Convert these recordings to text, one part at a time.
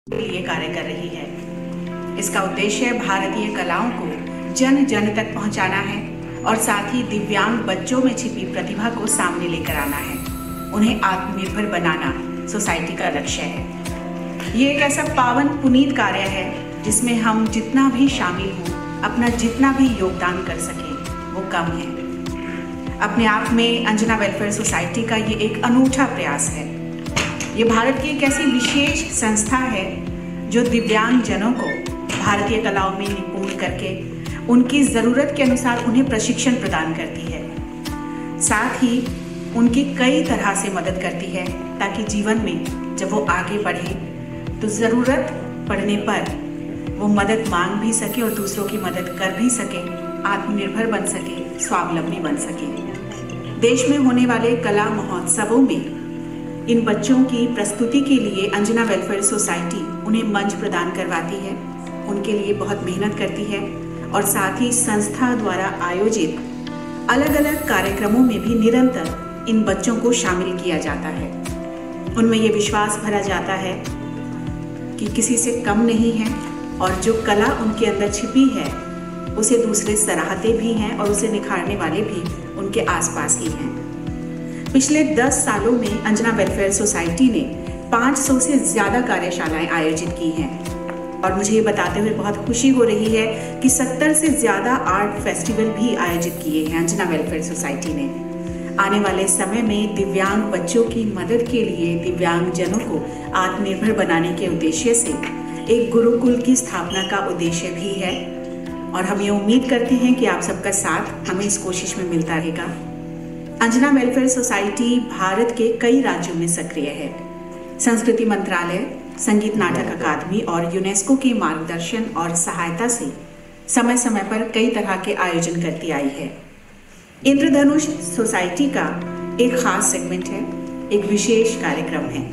के लिए कार्य कर रही है। इसका उद्देश्य भारतीय कलाओं को जन जन तक पहुंचाना है और साथ ही दिव्यांग बच्चों में छिपी प्रतिभा को सामने लेकर आना है। उन्हें आत्मनिर्भर बनाना सोसाइटी का लक्ष्य है। ये एक ऐसा पावन पुनीत कार्य है जिसमें हम जितना भी शामिल हों, अपना जितना भी योगदान कर सकें वो कम है। अपने आप में अंजना वेलफेयर सोसाइटी का ये एक अनूठा प्रयास है। ये भारत की एक ऐसी विशेष संस्था है जो दिव्यांग जनों को भारतीय कलाओं में निपुण करके उनकी ज़रूरत के अनुसार उन्हें प्रशिक्षण प्रदान करती है। साथ ही उनकी कई तरह से मदद करती है ताकि जीवन में जब वो आगे बढ़े तो ज़रूरत पड़ने पर वो मदद मांग भी सके और दूसरों की मदद कर भी सके, आत्मनिर्भर बन सके, स्वावलंबी बन सके। देश में होने वाले कला महोत्सवों में इन बच्चों की प्रस्तुति के लिए अंजना वेलफेयर सोसाइटी उन्हें मंच प्रदान करवाती है, उनके लिए बहुत मेहनत करती है और साथ ही संस्था द्वारा आयोजित अलग अलग कार्यक्रमों में भी निरंतर इन बच्चों को शामिल किया जाता है। उनमें ये विश्वास भरा जाता है कि किसी से कम नहीं है और जो कला उनके अंदर छिपी है उसे दूसरे सराहते भी हैं और उसे निखारने वाले भी उनके आसपास ही हैं। पिछले 10 सालों में अंजना वेलफेयर सोसाइटी ने 500 से ज़्यादा कार्यशालाएं आयोजित की हैं और मुझे ये बताते हुए बहुत खुशी हो रही है कि 70 से ज़्यादा आर्ट फेस्टिवल भी आयोजित किए हैं अंजना वेलफेयर सोसाइटी ने। आने वाले समय में दिव्यांग बच्चों की मदद के लिए दिव्यांग जनों को आत्मनिर्भर बनाने के उद्देश्य से एक गुरुकुल की स्थापना का उद्देश्य भी है और हम ये उम्मीद करते हैं कि आप सबका साथ हमें इस कोशिश में मिलता रहेगा। अंजना वेलफेयर सोसाइटी भारत के कई राज्यों में सक्रिय है। संस्कृति मंत्रालय, संगीत नाटक अकादमी और यूनेस्को के मार्गदर्शन और सहायता से समय समय पर कई तरह के आयोजन करती आई है। इंद्रधनुष सोसाइटी का एक खास सेगमेंट है, एक विशेष कार्यक्रम है।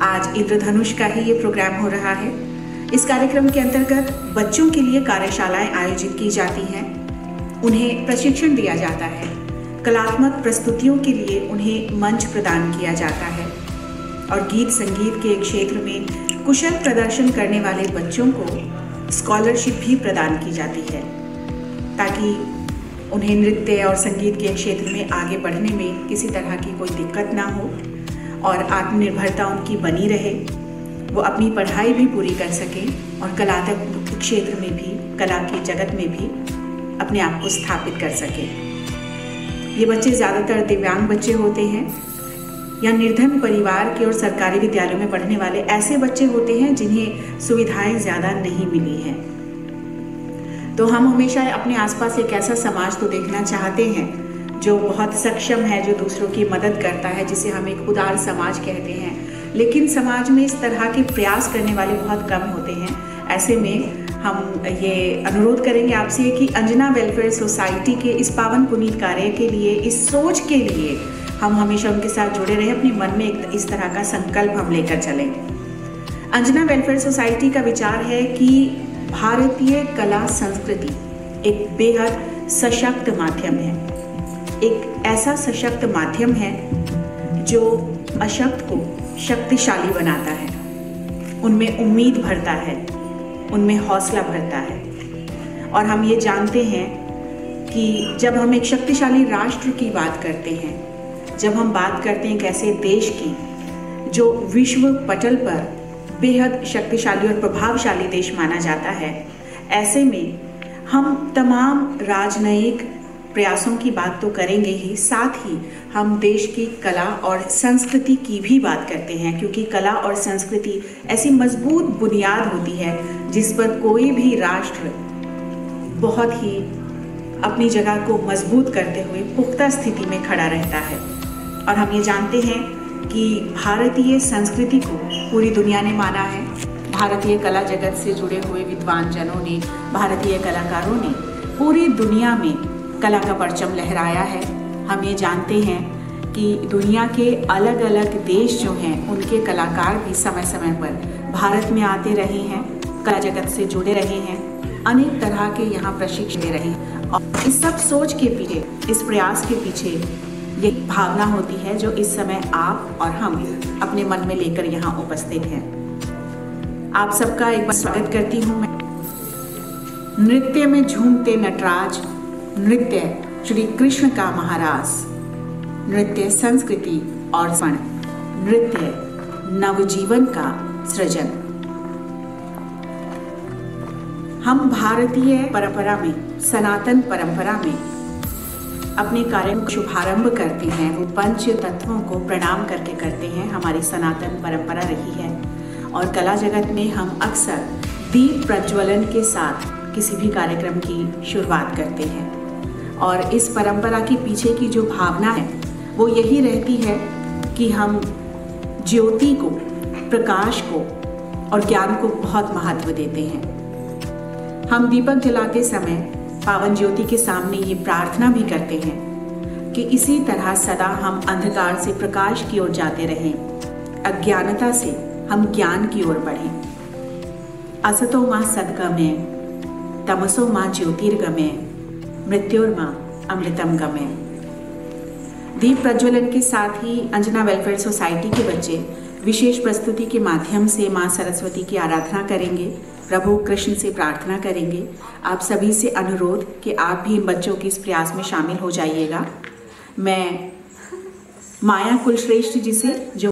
आज इंद्रधनुष का ही ये प्रोग्राम हो रहा है। इस कार्यक्रम के अंतर्गत बच्चों के लिए कार्यशालाएं आयोजित की जाती हैं, उन्हें प्रशिक्षण दिया जाता है, कलात्मक प्रस्तुतियों के लिए उन्हें मंच प्रदान किया जाता है और गीत संगीत के क्षेत्र में कुशल प्रदर्शन करने वाले बच्चों को स्कॉलरशिप भी प्रदान की जाती है ताकि उन्हें नृत्य और संगीत के क्षेत्र में आगे बढ़ने में किसी तरह की कोई दिक्कत ना हो और आत्मनिर्भरता उनकी बनी रहे, वो अपनी पढ़ाई भी पूरी कर सकें और कलात्मक क्षेत्र में भी, कला के जगत में भी अपने आप को स्थापित कर सकें। ये बच्चे ज़्यादातर दिव्यांग बच्चे होते हैं या निर्धन परिवार के और सरकारी विद्यालयों में पढ़ने वाले ऐसे बच्चे होते हैं जिन्हें सुविधाएं ज़्यादा नहीं मिली हैं। तो हम हमेशा अपने आसपास एक ऐसा समाज तो देखना चाहते हैं जो बहुत सक्षम है, जो दूसरों की मदद करता है, जिसे हम एक उदार समाज कहते हैं। लेकिन समाज में इस तरह के प्रयास करने वाले बहुत कम होते हैं। ऐसे में हम ये अनुरोध करेंगे आपसे कि अंजना वेलफेयर सोसाइटी के इस पावन पुनीत कार्य के लिए, इस सोच के लिए हम हमेशा उनके साथ जुड़े रहें। अपने मन में एक इस तरह का संकल्प हम लेकर चलें। अंजना वेलफेयर सोसाइटी का विचार है कि भारतीय कला संस्कृति एक बेहद सशक्त माध्यम है, एक ऐसा सशक्त माध्यम है जो अशक्त को शक्तिशाली बनाता है, उनमें उम्मीद भरता है, उनमें हौसला भरता है। और हम ये जानते हैं कि जब हम एक शक्तिशाली राष्ट्र की बात करते हैं, जब हम बात करते हैं एक ऐसे देश की जो विश्व पटल पर बेहद शक्तिशाली और प्रभावशाली देश माना जाता है, ऐसे में हम तमाम राजनयिक प्रयासों की बात तो करेंगे ही, साथ ही हम देश की कला और संस्कृति की भी बात करते हैं, क्योंकि कला और संस्कृति ऐसी मजबूत बुनियाद होती है जिस पर कोई भी राष्ट्र बहुत ही अपनी जगह को मजबूत करते हुए पुख्ता स्थिति में खड़ा रहता है। और हम ये जानते हैं कि भारतीय संस्कृति को पूरी दुनिया ने माना है। भारतीय कला जगत से जुड़े हुए विद्वान जनों ने, भारतीय कलाकारों ने पूरी दुनिया में कला का परचम लहराया है। हम ये जानते हैं कि दुनिया के अलग अलग देश जो हैं उनके कलाकार भी समय समय पर भारत में आते रहे हैं, कला जगत से जुड़े रहे हैं, अनेक तरह के यहाँ प्रशिक्षण दे रहे हैं। और इस सब सोच के पीछे, इस प्रयास के पीछे ये भावना होती है जो इस समय आप और हम अपने मन में लेकर यहाँ उपस्थित हैं। आप सबका एक बार स्वागत करती हूँ मैं। नृत्य में झूमते नटराज, नृत्य श्री कृष्ण का महारास, नृत्य संस्कृति और स्वर्ण, नृत्य नवजीवन का सृजन। हम भारतीय परंपरा में, सनातन परंपरा में अपने कार्य का शुभारंभ करते हैं। वो पंच तत्वों को प्रणाम करके करते हैं। हमारी सनातन परंपरा रही है और कला जगत में हम अक्सर दीप प्रज्वलन के साथ किसी भी कार्यक्रम की शुरुआत करते हैं। और इस परंपरा के पीछे की जो भावना है वो यही रहती है कि हम ज्योति को, प्रकाश को और ज्ञान को बहुत महत्व देते हैं। हम दीपक जलाते समय पावन ज्योति के सामने ये प्रार्थना भी करते हैं कि इसी तरह सदा हम अंधकार से प्रकाश की ओर जाते रहें, अज्ञानता से हम ज्ञान की ओर बढ़ें। असतो मां सद्गमय, तमसो मां ज्योतिर्गमय, मृत्योर्मा अमृतम गमय। दीप प्रज्वलन के साथ ही अंजना वेलफेयर सोसाइटी के बच्चे विशेष प्रस्तुति के माध्यम से मां सरस्वती की आराधना करेंगे, प्रभु कृष्ण से प्रार्थना करेंगे। आप सभी से अनुरोध कि आप भी इन बच्चों के इस प्रयास में शामिल हो जाइएगा। मैं माया कुलश्रेष्ठ जी से जो